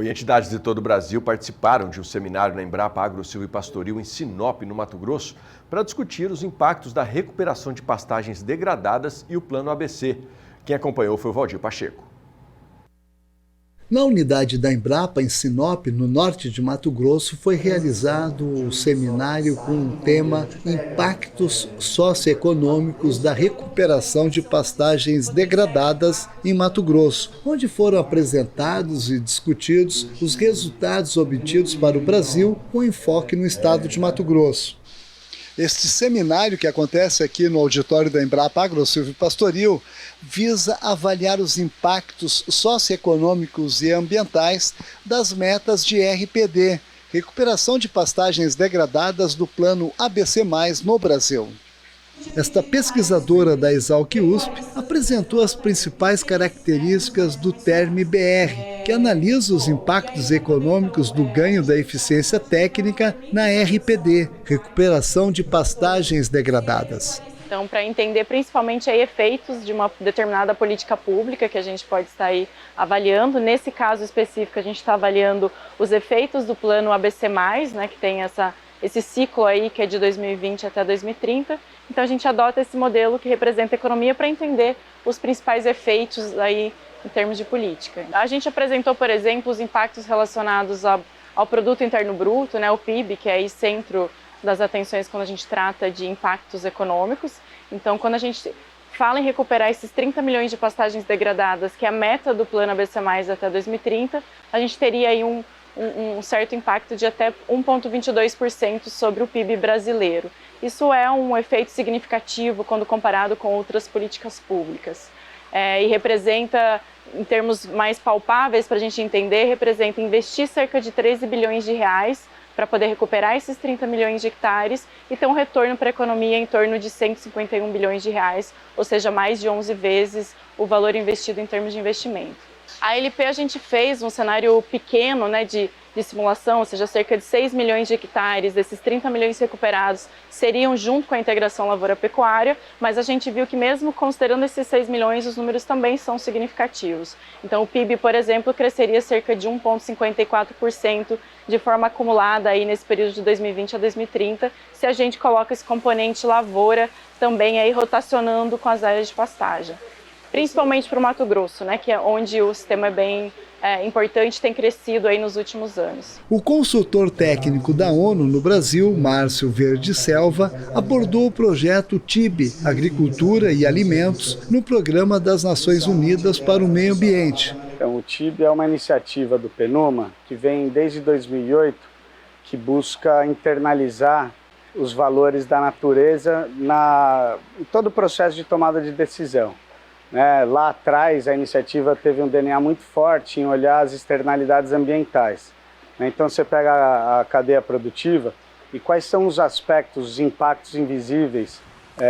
E entidades de todo o Brasil participaram de um seminário na Embrapa Agro Silvo e Pastoril em Sinop, no Mato Grosso, para discutir os impactos da recuperação de pastagens degradadas e o Plano ABC. Quem acompanhou foi o Valdir Pacheco. Na unidade da Embrapa, em Sinop, no norte de Mato Grosso, foi realizado o seminário com o tema Impactos Socioeconômicos da Recuperação de Pastagens Degradadas em Mato Grosso, onde foram apresentados e discutidos os resultados obtidos para o Brasil com enfoque no estado de Mato Grosso. Este seminário, que acontece aqui no auditório da Embrapa Agro Silvo e Pastoril, visa avaliar os impactos socioeconômicos e ambientais das metas de RPD, Recuperação de Pastagens Degradadas do Plano ABC+, no Brasil. Esta pesquisadora da Exalc-USP apresentou as principais características do TERM-BR, que analisa os impactos econômicos do ganho da eficiência técnica na RPD, Recuperação de Pastagens Degradadas. Então, para entender principalmente aí efeitos de uma determinada política pública que a gente pode estar aí avaliando. Nesse caso específico, a gente está avaliando os efeitos do plano ABC+, né, que tem esse ciclo aí que é de 2020 até 2030. Então, a gente adota esse modelo que representa a economia para entender os principais efeitos aí em termos de política. A gente apresentou, por exemplo, os impactos relacionados ao Produto Interno Bruto, né, o PIB, que é aí centro das atenções quando a gente trata de impactos econômicos. Então, quando a gente fala em recuperar esses 30 milhões de pastagens degradadas, que é a meta do Plano ABC+, até 2030, a gente teria aí um certo impacto de até 1,22% sobre o PIB brasileiro. Isso é um efeito significativo quando comparado com outras políticas públicas. E representa, em termos mais palpáveis para a gente entender, representa investir cerca de 13 bilhões de reais para poder recuperar esses 30 milhões de hectares e ter um retorno para a economia em torno de 151 bilhões de reais, ou seja, mais de 11 vezes o valor investido em termos de investimento. A LP a gente fez um cenário pequeno, né, de simulação, ou seja, cerca de 6 milhões de hectares, desses 30 milhões recuperados seriam junto com a integração lavoura-pecuária, mas a gente viu que mesmo considerando esses 6 milhões, os números também são significativos. Então o PIB, por exemplo, cresceria cerca de 1,54% de forma acumulada aí nesse período de 2020 a 2030, se a gente coloca esse componente lavoura também aí rotacionando com as áreas de pastagem. Principalmente para o Mato Grosso, né, que é onde o sistema é bem importante, tem crescido aí nos últimos anos. O consultor técnico da ONU no Brasil, Márcio Verde Selva, abordou o projeto TIB, Agricultura e Alimentos, no Programa das Nações Unidas para o Meio Ambiente. Então, o TIB é uma iniciativa do PNUMA que vem desde 2008, que busca internalizar os valores da natureza em todo o processo de tomada de decisão. Lá atrás, a iniciativa teve um DNA muito forte em olhar as externalidades ambientais. Então, você pega a cadeia produtiva e quais são os aspectos, os impactos invisíveis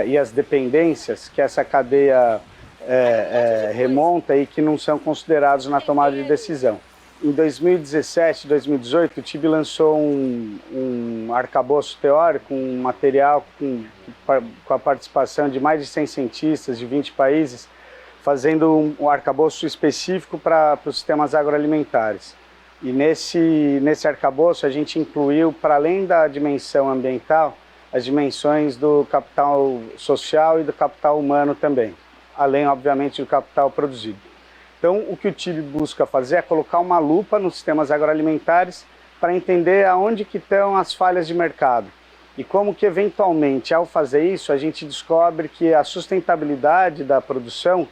e as dependências que essa cadeia remonta e que não são considerados na tomada de decisão. Em 2017, 2018, o TIB lançou um arcabouço teórico, um material com a participação de mais de 100 cientistas de 20 países, fazendo um arcabouço específico para os sistemas agroalimentares. E nesse arcabouço a gente incluiu, para além da dimensão ambiental, as dimensões do capital social e do capital humano também, além, obviamente, do capital produzido. Então, o que o TIB busca fazer é colocar uma lupa nos sistemas agroalimentares para entender aonde que estão as falhas de mercado. E como que, eventualmente, ao fazer isso, a gente descobre que a sustentabilidade da produção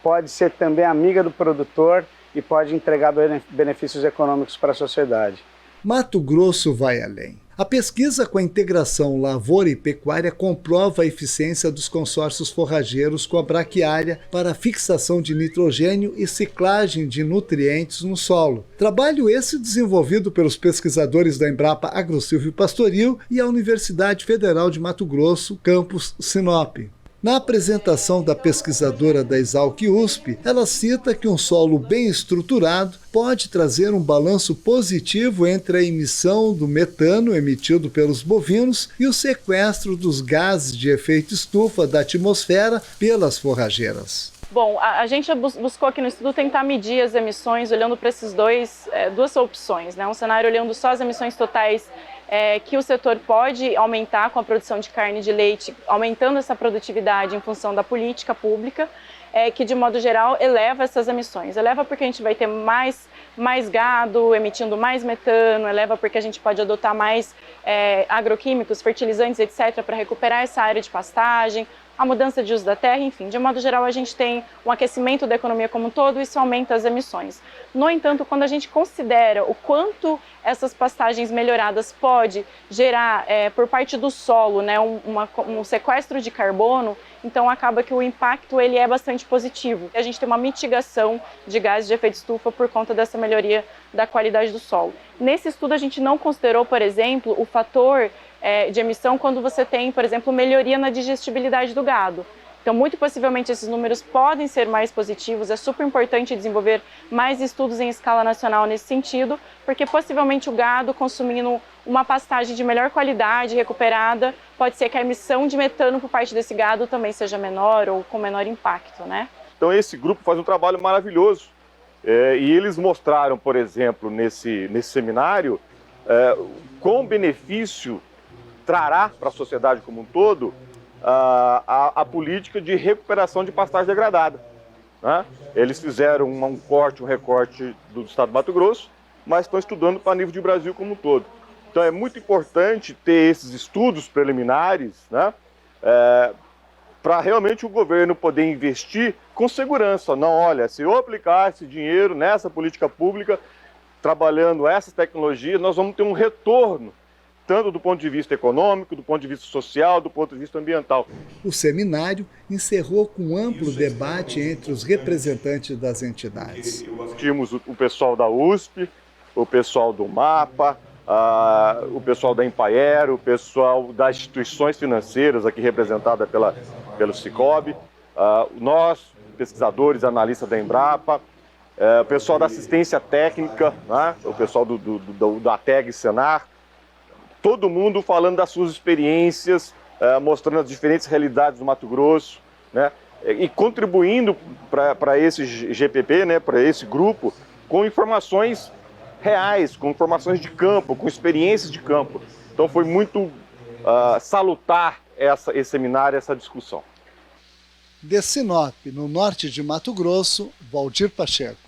pode ser também amiga do produtor e pode entregar benefícios econômicos para a sociedade. Mato Grosso vai além. A pesquisa com a integração lavoura e pecuária comprova a eficiência dos consórcios forrageiros com a braquiária para a fixação de nitrogênio e ciclagem de nutrientes no solo. Trabalho esse desenvolvido pelos pesquisadores da Embrapa Agro Silvo e Pastoril e a Universidade Federal de Mato Grosso, campus Sinop. Na apresentação da pesquisadora da Exalc-USP, ela cita que um solo bem estruturado pode trazer um balanço positivo entre a emissão do metano emitido pelos bovinos e o sequestro dos gases de efeito estufa da atmosfera pelas forrageiras. Bom, a gente buscou aqui no estudo tentar medir as emissões olhando para essas duas opções, né? Um cenário olhando só as emissões totais que o setor pode aumentar com a produção de carne e de leite, aumentando essa produtividade em função da política pública, que de modo geral eleva essas emissões. Eleva porque a gente vai ter mais gado emitindo mais metano, eleva porque a gente pode adotar mais agroquímicos, fertilizantes, etc., para recuperar essa área de pastagem, a mudança de uso da terra, enfim, de modo geral a gente tem um aquecimento da economia como um todo e isso aumenta as emissões. No entanto, quando a gente considera o quanto essas pastagens melhoradas pode gerar por parte do solo, né, um sequestro de carbono, então acaba que o impacto ele é bastante positivo. A gente tem uma mitigação de gases de efeito estufa por conta dessa melhoria da qualidade do solo. Nesse estudo a gente não considerou, por exemplo, o fator de emissão quando você tem, por exemplo, melhoria na digestibilidade do gado. Então, muito possivelmente, esses números podem ser mais positivos. É super importante desenvolver mais estudos em escala nacional nesse sentido, porque possivelmente o gado consumindo uma pastagem de melhor qualidade, recuperada, pode ser que a emissão de metano por parte desse gado também seja menor ou com menor impacto, né? Então, esse grupo faz um trabalho maravilhoso. E eles mostraram, por exemplo, nesse seminário, qual benefício trará para a sociedade como um todo a política de recuperação de pastagem degradada, né? Eles fizeram um recorte do estado do Mato Grosso, mas estão estudando para nível de Brasil como um todo. Então é muito importante ter esses estudos preliminares, né? Para realmente o governo poder investir com segurança. Não, olha, se eu aplicar esse dinheiro nessa política pública, trabalhando essas tecnologias, nós vamos ter um retorno, tanto do ponto de vista econômico, do ponto de vista social, do ponto de vista ambiental. O seminário encerrou com um amplo debate entre os representantes das entidades. Tínhamos o pessoal da USP, o pessoal do MAPA, o pessoal da Empaer, o pessoal das instituições financeiras, aqui representada pelo Sicob, nós, pesquisadores, analistas da Embrapa, o pessoal da assistência técnica, né? O pessoal da ATEG e Senar, todo mundo falando das suas experiências, mostrando as diferentes realidades do Mato Grosso, né? E contribuindo para esse GPP, né? Para esse grupo, com informações reais, com informações de campo, com experiências de campo. Então foi muito salutar esse seminário, essa discussão. De Sinop, no norte de Mato Grosso, Valdir Pacheco.